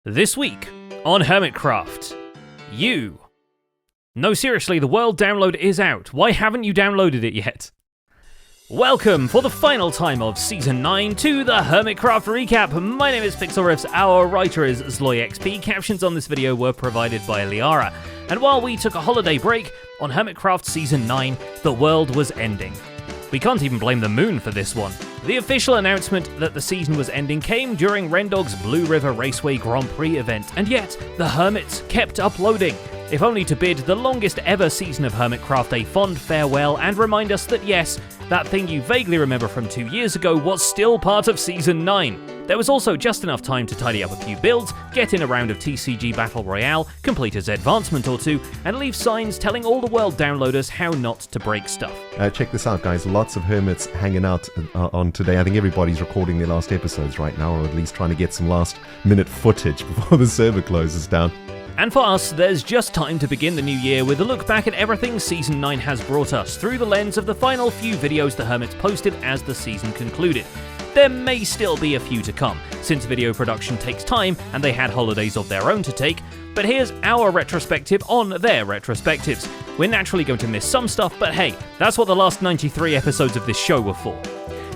This week on Hermitcraft, No, seriously, the world download is out. Why haven't you downloaded it yet? Welcome for the final time of Season 9 to the Hermitcraft Recap. My name is PixelRiffs, our writer is ZloyXP. Captions on this video were provided by Liara. And while we took a holiday break, on Hermitcraft Season 9, the world was ending. We can't even blame the moon for this one. The official announcement that the season was ending came during Rendog's Blue River Raceway Grand Prix event, and yet the Hermits kept uploading, if only to bid the longest ever season of Hermitcraft a fond farewell and remind us that yes, that thing you vaguely remember from 2 years ago was still part of Season 9. There was also just enough time to tidy up a few builds, get in a round of TCG Battle Royale, complete a advancement or two, and leave signs telling all the world downloaders how not to break stuff. Check this out, guys. Lots of hermits hanging out on today. I think everybody's recording their last episodes right now, or at least trying to get some last-minute footage before the server closes down. And for us, there's just time to begin the new year with a look back at everything Season 9 has brought us through the lens of the final few videos the Hermits posted as the season concluded. There may still be a few to come, since video production takes time and they had holidays of their own to take, but here's our retrospective on their retrospectives. We're naturally going to miss some stuff, but hey, that's what the last 93 episodes of this show were for.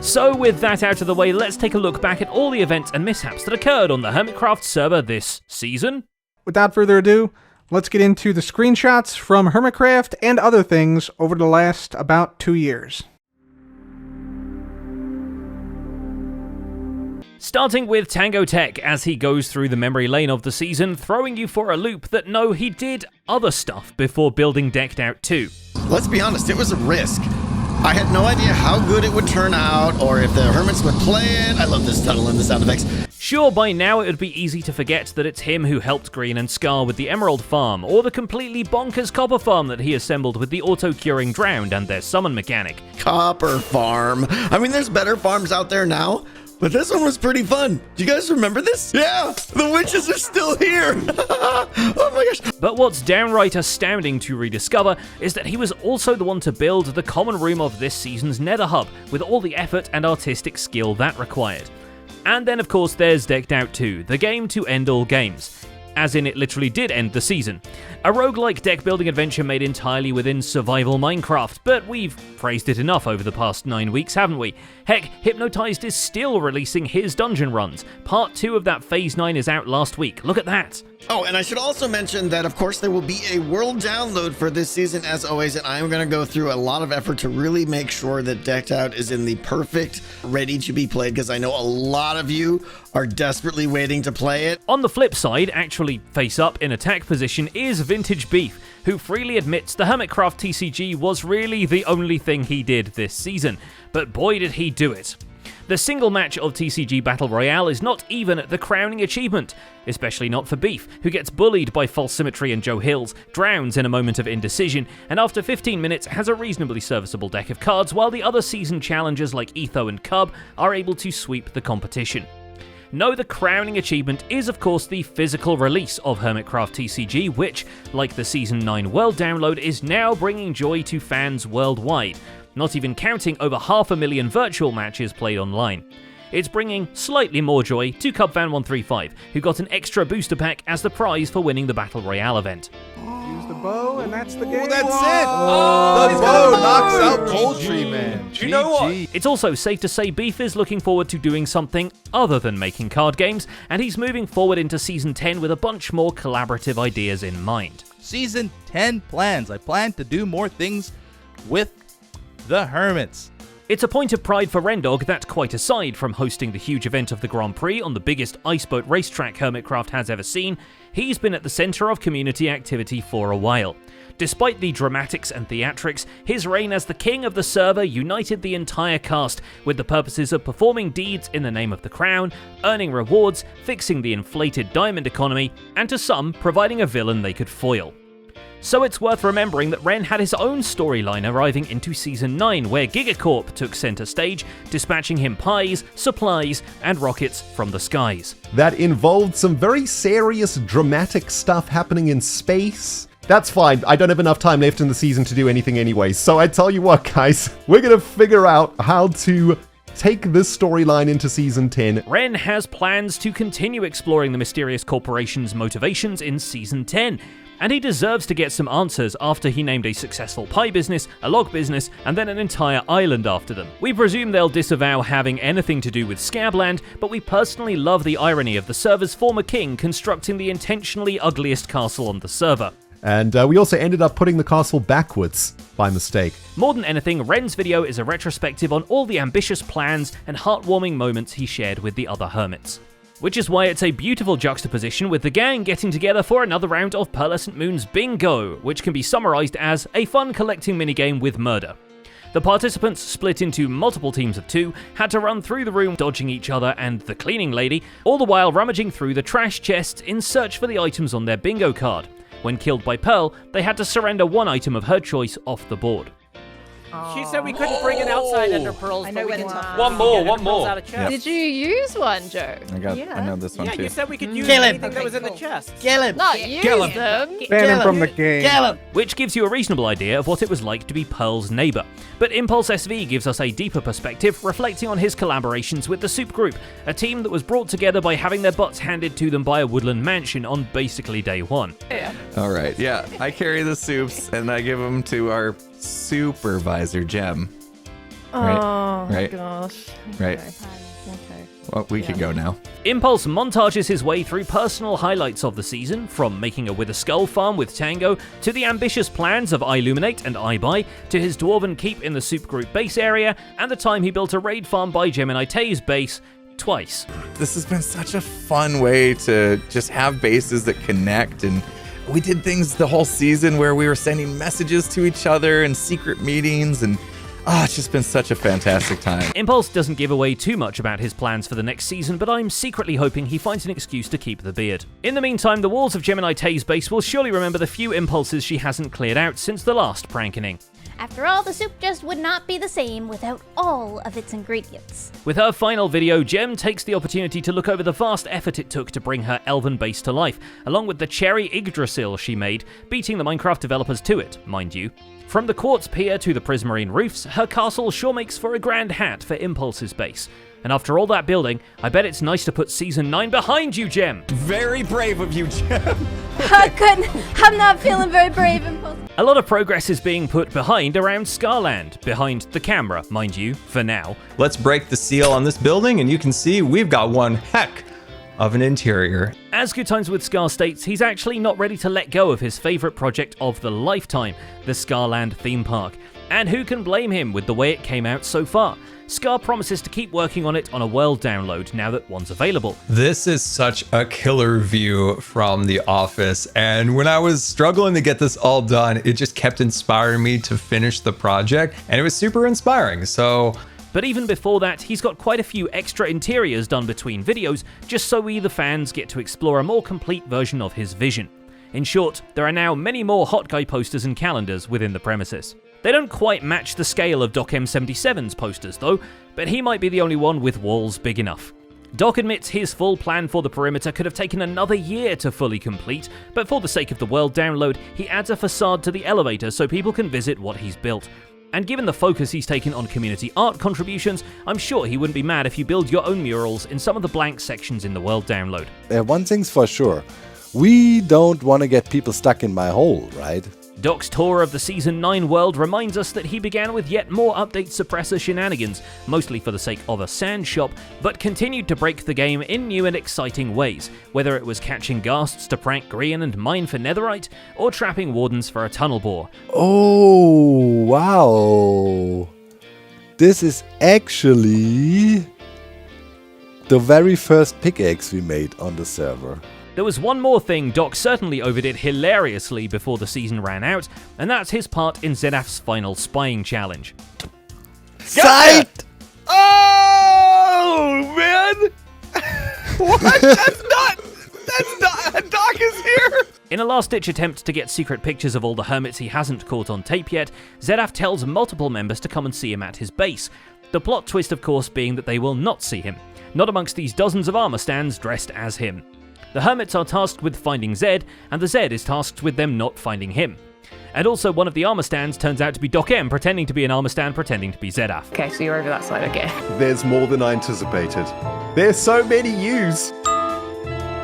So with that out of the way, let's take a look back at all the events and mishaps that occurred on the Hermitcraft server this season. Without further ado, let's get into the screenshots from Hermitcraft and other things over the last about 2 years. Starting with Tango Tech as he goes through the memory lane of the season, throwing you for a loop that no, he did other stuff before building Decked Out 2. Let's be honest, it was a risk. I had no idea how good it would turn out or if the Hermits would play it. I love this tunnel and the sound effects. Sure, by now it would be easy to forget that it's him who helped Green and Scar with the Emerald Farm, or the completely bonkers Copper Farm that he assembled with the auto-curing Drowned and their summon mechanic. Copper Farm. I mean, there's better farms out there now, but this one was pretty fun. Do you guys remember this? Yeah, the witches are still here. Oh my gosh. But what's downright astounding to rediscover is that he was also the one to build the common room of this season's Nether Hub, with all the effort and artistic skill that required. And then of course there's Decked Out 2, the game to end all games. As in, it literally did end the season. A roguelike deck-building adventure made entirely within survival Minecraft, but we've praised it enough over the past 9 weeks, haven't we? Heck, Hypnotized is still releasing his dungeon runs. Part 2 of that Phase 9 is out last week. Look at that! Oh, and I should also mention that, of course, there will be a world download for this season, as always, and I'm going to go through a lot of effort to really make sure that Decked Out is in the perfect, ready to be played, because I know a lot of you are desperately waiting to play it. On the flip side, actually face up in attack position, is Vintage Beef, who freely admits the Hermitcraft TCG was really the only thing he did this season, but boy did he do it. The single match of TCG Battle Royale is not even the crowning achievement, especially not for Beef, who gets bullied by False Symmetry and Joe Hills, drowns in a moment of indecision, and after 15 minutes has a reasonably serviceable deck of cards, while the other season challengers like Etho and Cub are able to sweep the competition. No, the crowning achievement is of course the physical release of Hermitcraft TCG, which, like the Season 9 world download, is now bringing joy to fans worldwide, not even counting over 500,000 virtual matches played online. It's bringing slightly more joy to CubFan135, who got an extra booster pack as the prize for winning the Battle Royale event. Use the bow, and that's the game. That's it! the bow knocks out Poultry, man. You know what? It's also safe to say Beef is looking forward to doing something other than making card games, and he's moving forward into Season 10 with a bunch more collaborative ideas in mind. Season 10 plans. I plan to do more things with the Hermits. It's a point of pride for Rendog that, quite aside from hosting the huge event of the Grand Prix on the biggest iceboat racetrack Hermitcraft has ever seen, he's been at the centre of community activity for a while. Despite the dramatics and theatrics, his reign as the king of the server united the entire cast with the purposes of performing deeds in the name of the crown, earning rewards, fixing the inflated diamond economy, and to some, providing a villain they could foil. So it's worth remembering that Ren had his own storyline arriving into Season 9, where Gigacorp took center stage, dispatching him pies, supplies, and rockets from the skies. That involved some very serious, dramatic stuff happening in space. That's fine, I don't have enough time left in the season to do anything anyway, so I tell you what guys, we're gonna figure out how to take this storyline into Season 10. Ren has plans to continue exploring the mysterious corporation's motivations in Season 10. And he deserves to get some answers after he named a successful pie business, a log business, and then an entire island after them. We presume they'll disavow having anything to do with Scabland, but we personally love the irony of the server's former king constructing the intentionally ugliest castle on the server. And we also ended up putting the castle backwards by mistake. More than anything, Ren's video is a retrospective on all the ambitious plans and heartwarming moments he shared with the other hermits. Which is why it's a beautiful juxtaposition with the gang getting together for another round of Pearlescent Moon's Bingo, which can be summarized as a fun collecting minigame with murder. The participants, split into multiple teams of 2, had to run through the room dodging each other and the cleaning lady, all the while rummaging through the trash chests in search for the items on their bingo card. When killed by Pearl, they had to surrender one item of her choice off the board. She said we couldn't bring it outside under pearls. I know where to talk. One more. Out of chest. Did you use one, Joe? I know this one Yeah, too. you said we could use Kill him. anything that was in the chest. Kill him. Not use them. Ban him from the game. Kill him. Which gives you a reasonable idea of what it was like to be Pearl's neighbor. But Impulse SV gives us a deeper perspective, reflecting on his collaborations with the Soup Group, a team that was brought together by having their butts handed to them by a woodland mansion on basically day one. All right, yeah, I carry the soups and I give them to our supervisor, Jem. Oh, Right. gosh. Right. Okay. Well, we could go now. Impulse montages his way through personal highlights of the season, from making a Wither Skull farm with Tango, to the ambitious plans of Illuminate and iBuy, to his Dwarven Keep in the Soup Group base area, and the time he built a raid farm by Gemini Tay's base twice. This has been such a fun way to just have bases that connect, and we did things the whole season where we were sending messages to each other and secret meetings, and it's just been such a fantastic time. Impulse doesn't give away too much about his plans for the next season, but I'm secretly hoping he finds an excuse to keep the beard. In the meantime, the walls of Gemini Tay's base will surely remember the few impulses she hasn't cleared out since the last prankening. After all, the soup just would not be the same without all of its ingredients. With her final video, Gem takes the opportunity to look over the vast effort it took to bring her elven base to life, along with the cherry Yggdrasil she made, beating the Minecraft developers to it, mind you. From the quartz pier to the prismarine roofs, her castle sure makes for a grand hat for Impulse's base. And after all that building, I bet it's nice to put Season 9 behind you, Gem! Very brave of you, Jem. I'm not feeling very brave, Impulse. A lot of progress is being put behind around Scarland, behind the camera, mind you, for now. Let's break the seal on this building and you can see we've got one heck of an interior. As Good Times with Scar states, he's actually not ready to let go of his favourite project of the lifetime, the Scarland theme park. And who can blame him with the way it came out so far? Scar promises to keep working on it on a world download now that one's available. This is such a killer view from the office, and when I was struggling to get this all done, it just kept inspiring me to finish the project, and it was super inspiring, so... But even before that, he's got quite a few extra interiors done between videos, just so we the fans get to explore a more complete version of his vision. In short, there are now many more hot guy posters and calendars within the premises. They don't quite match the scale of Doc M77's posters though, but he might be the only one with walls big enough. Doc admits his full plan for the perimeter could have taken another year to fully complete, but for the sake of the world download, he adds a facade to the elevator so people can visit what he's built. And given the focus he's taken on community art contributions, I'm sure he wouldn't be mad if you build your own murals in some of the blank sections in the world download. One thing's for sure, we don't want to get people stuck in my hole, right? Doc's tour of the Season 9 world reminds us that he began with yet more update suppressor shenanigans, mostly for the sake of a sand shop, but continued to break the game in new and exciting ways, whether it was catching ghasts to prank Grian and mine for netherite, or trapping wardens for a tunnel bore. Oh, wow. This is actually the very first pickaxe we made on the server. There was one more thing Doc certainly overdid hilariously before the season ran out, and that's his part in Zedaf's final spying challenge. Sight! Oh, man! What? That's not... Doc is here! In a last-ditch attempt to get secret pictures of all the hermits he hasn't caught on tape yet, Zedaf tells multiple members to come and see him at his base. The plot twist, of course, being that they will not see him, not amongst these dozens of armor stands dressed as him. The hermits are tasked with finding Zed, and the Zed is tasked with them not finding him. And also one of the armor stands turns out to be Doc M pretending to be an armor stand pretending to be Zedaf. Okay, so you're over that side, okay. There's more than I anticipated. There's so many yous.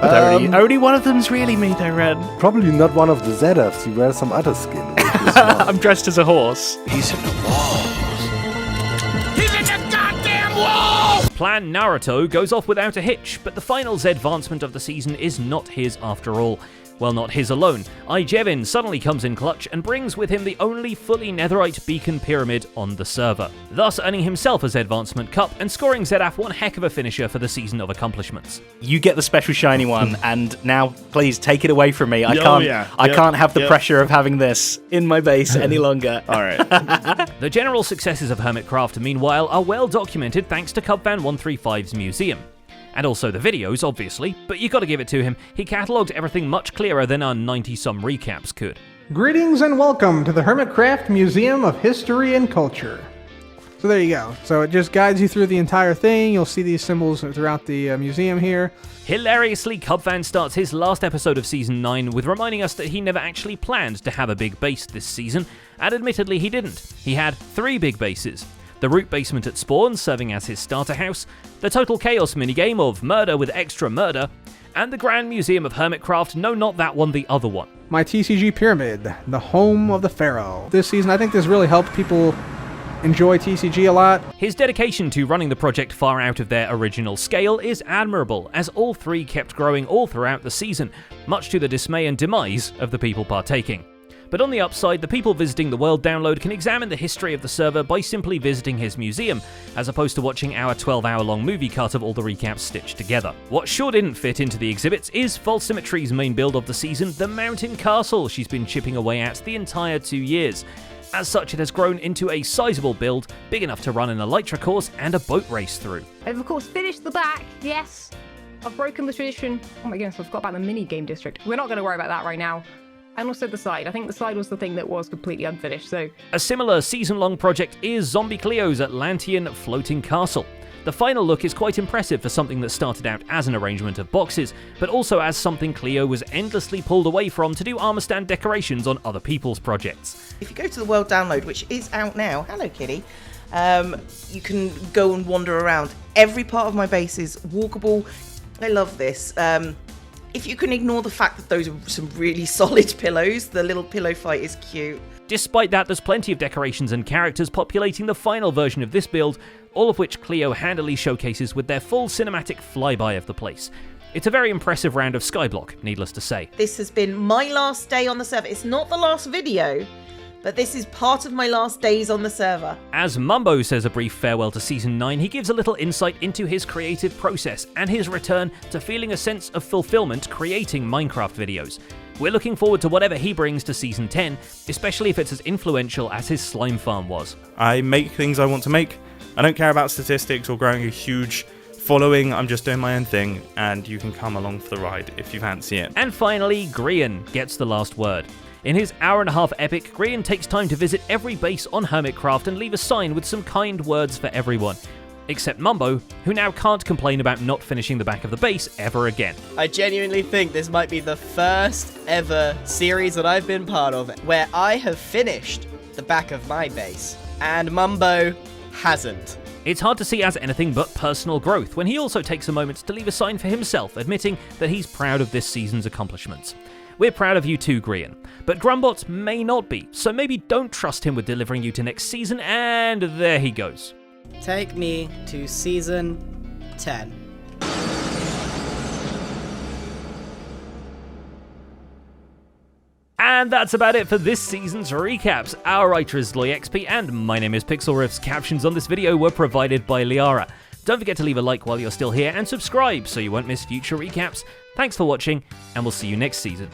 Only one of them's really me, though, Ren. Probably not one of the Zedafs. He wears some other skin. I'm dressed as a horse. He's in the walls. He's in the goddamn walls! Plan Naruto goes off without a hitch, but the final advancement of the season is not his after all. Well, not his alone. Jevin suddenly comes in clutch and brings with him the only fully netherite beacon pyramid on the server, thus earning himself a Zedvancement Cup and scoring Zedaf one heck of a finisher for the season of accomplishments. You get the special shiny one, and now please take it away from me. I can't have the pressure of having this in my base any longer. All right. The general successes of Hermitcraft, meanwhile, are well documented thanks to Cubfan135's museum. And also the videos, obviously, but you gotta give it to him, he catalogued everything much clearer than our 90-some recaps could. Greetings and welcome to the Hermitcraft Museum of History and Culture. So there you go. So it just guides you through the entire thing. You'll see these symbols throughout the museum here. Hilariously, Cubfan starts his last episode of Season 9 with reminding us that he never actually planned to have a big base this season, and admittedly he didn't. He had 3 big bases. The root basement at Spawn serving as his starter house, the Total Chaos minigame of murder with extra murder, and the Grand Museum of Hermitcraft, no not that one, the other one. My TCG Pyramid, the home of the Pharaoh. This season I think this really helped people enjoy TCG a lot. His dedication to running the project far out of their original scale is admirable, as all 3 kept growing all throughout the season, much to the dismay and demise of the people partaking. But on the upside, the people visiting the World Download can examine the history of the server by simply visiting his museum, as opposed to watching our 12-hour-long movie cut of all the recaps stitched together. What sure didn't fit into the exhibits is False Symmetry's main build of the season, the Mountain Castle she's been chipping away at the entire 2 years. As such, it has grown into a sizable build, big enough to run an Elytra course and a boat race through. I've of course finished the back, yes. I've broken the tradition. Oh my goodness, I forgot about the mini-game district. We're not going to worry about that right now. And also the side. I think the side was the thing that was completely unfinished, so... A similar season-long project is Zombie Cleo's Atlantean Floating Castle. The final look is quite impressive for something that started out as an arrangement of boxes, but also as something Cleo was endlessly pulled away from to do armor stand decorations on other people's projects. If you go to the World Download, which is out now, hello kitty, you can go and wander around. Every part of my base is walkable. I love this. If you can ignore the fact that those are some really solid pillows, the little pillow fight is cute. Despite that, there's plenty of decorations and characters populating the final version of this build, all of which Cleo handily showcases with their full cinematic flyby of the place. It's a very impressive round of Skyblock, needless to say. This has been my last day on the server. It's not the last video, but this is part of my last days on the server. As Mumbo says a brief farewell to Season 9, he gives a little insight into his creative process and his return to feeling a sense of fulfillment creating Minecraft videos. We're looking forward to whatever he brings to Season 10, especially if it's as influential as his slime farm was. I make things I want to make. I don't care about statistics or growing a huge following. I'm just doing my own thing, and you can come along for the ride if you fancy it. And finally, Grian gets the last word. In his hour-and-a-half epic, Grian takes time to visit every base on Hermitcraft and leave a sign with some kind words for everyone. Except Mumbo, who now can't complain about not finishing the back of the base ever again. I genuinely think this might be the first ever series that I've been part of where I have finished the back of my base, and Mumbo hasn't. It's hard to see as anything but personal growth when he also takes a moment to leave a sign for himself, admitting that he's proud of this season's accomplishments. We're proud of you too, Grian, but Grumbot may not be, so maybe don't trust him with delivering you to next season, and there he goes. Take me to Season 10. And that's about it for this season's recaps. Our writer is LoyXP, and my name is PixelRiffs. Captions on this video were provided by Liara. Don't forget to leave a like while you're still here, and subscribe so you won't miss future recaps. Thanks for watching, and we'll see you next season.